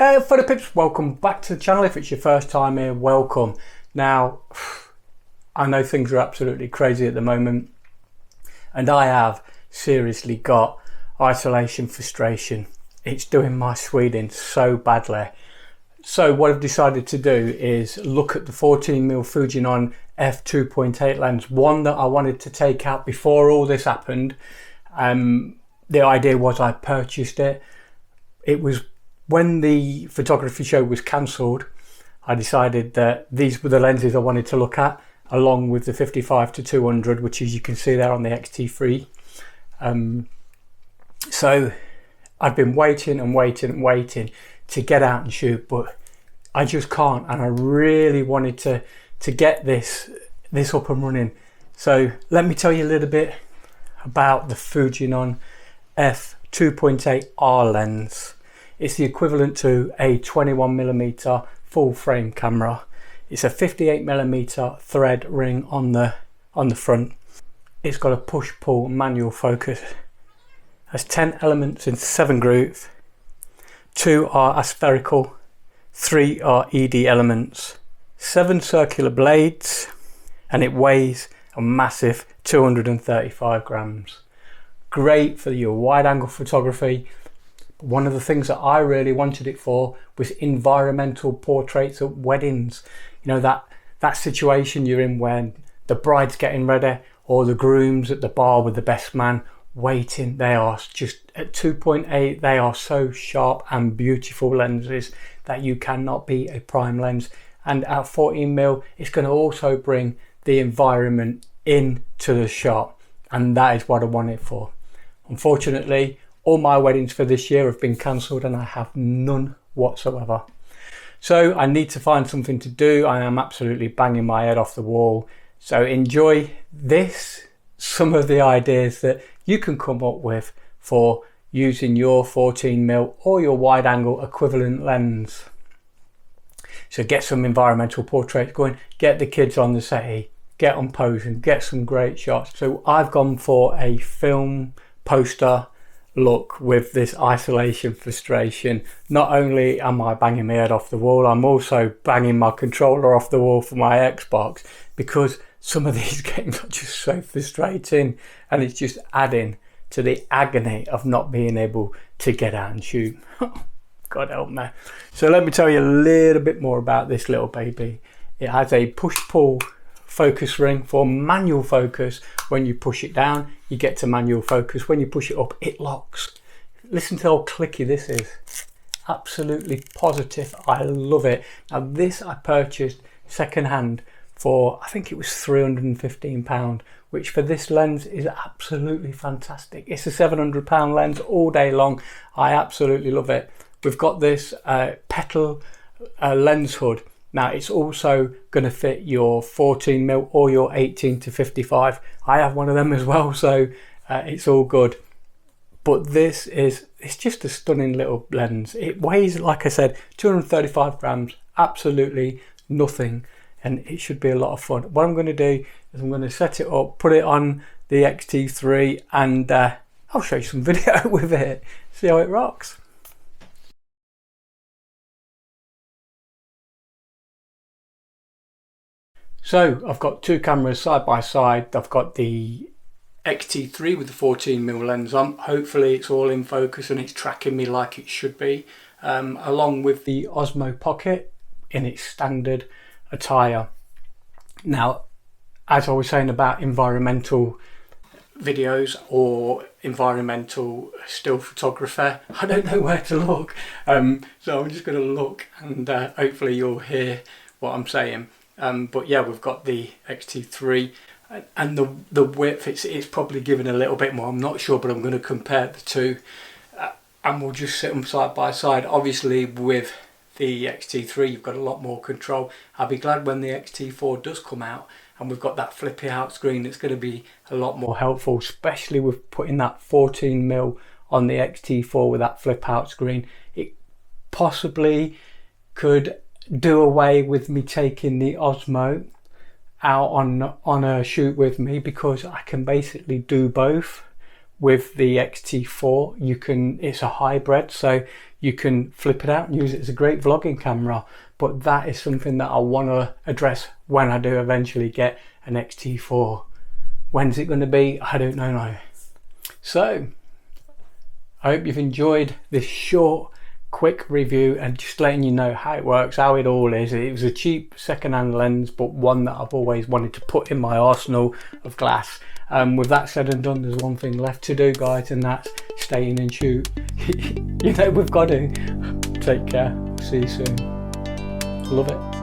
Photo Pips, welcome back to the channel. If it's your first time here, welcome. Now, I know things are absolutely crazy at the moment, and I have seriously got isolation frustration. It's doing my Sweden so badly. So what I've decided to do is look at the 14mm Fujinon f2.8 lens, one that I wanted to take out before all this happened. The idea was I purchased it. It was when the photography show was cancelled, I decided that these were the lenses I wanted to look at, along with the 55-200, which as you can see there on the X-T3. So I've been waiting and waiting and waiting to get out and shoot, but I just can't, and I really wanted to get this up and running. So let me tell you a little bit about the Fujinon f2.8R lens. It's the equivalent to a 21mm full frame camera. It's a 58mm thread ring on the front. It's got a push-pull manual focus. It has 10 elements in 7 groups. 2 are aspherical, 3 are ED elements, 7 circular blades, and it weighs a massive 235 grams. Great for your wide angle photography. One of the things that I really wanted it for was environmental portraits at weddings. You know, that situation you're in when the bride's getting ready or the groom's at the bar with the best man waiting. They are just at 2.8, they are so sharp and beautiful lenses that you cannot beat a prime lens. And at 14mm, it's going to also bring the environment into the shot, and that is what I want it for. Unfortunately, all my weddings for this year have been cancelled and I have none whatsoever. So I need to find something to do. I am absolutely banging my head off the wall. So enjoy this, some of the ideas that you can come up with for using your 14mm or your wide angle equivalent lens. So get some environmental portraits going, get the kids on the settee, get on posing, get some great shots. So I've gone for a film poster look with this isolation frustration. Not only am I banging my head off the wall, I'm also banging my controller off the wall for my Xbox, because some of these games are just so frustrating and it's just adding to the agony of not being able to get out and shoot. God help me. So let me tell you a little bit more about this little baby. It has a push-pull focus ring for manual focus. When you push it down, you get to manual focus. When you push it up, it locks. Listen to how clicky this is. Absolutely positive. I love it. Now this I purchased second hand for, I think it was £315, which for this lens is absolutely fantastic. It's a £700 lens all day long. I absolutely love it. We've got this petal lens hood. Now it's also going to fit your 14mm or your 18-55. I have one of them as well, so it's all good. But it's just a stunning little lens. It weighs, like I said, 235 grams, absolutely nothing, and it should be a lot of fun. What I'm going to do is I'm going to set it up, put it on the X-T3, and I'll show you some video with it, see how it rocks. So I've got two cameras side by side. I've got the X-T3 with the 14mm lens on. Hopefully it's all in focus and it's tracking me like it should be, along with the Osmo Pocket in its standard attire. Now, as I was saying about environmental videos or environmental still photography, I don't know where to look, so I'm just going to look and hopefully you'll hear what I'm saying. But yeah, we've got the X-T3 and the width, it's probably given a little bit more, I'm not sure, but I'm going to compare the two and we'll just sit them side by side. Obviously with the X-T3 you've got a lot more control. I'll be glad when the X-T4 does come out and we've got that flippy out screen. It's going to be a lot more helpful, especially with putting that 14mm on the X-T4 with that flip out screen. It possibly could do away with me taking the Osmo out on a shoot with me, because I can basically do both with the X-T4, it's a hybrid, so you can flip it out and use it as a great vlogging camera. But that is something that I want to address when I do eventually get an X-T4. When's it going to be? I don't know now. So I hope you've enjoyed this short, quick review and just letting you know how it works, how it all is. It was a cheap second-hand lens, but one that I've always wanted to put in my arsenal of glass. With that said and done, there's one thing left to do, guys, and that's stay in and shoot. You know, we've got to. Take care. See you soon. Love it.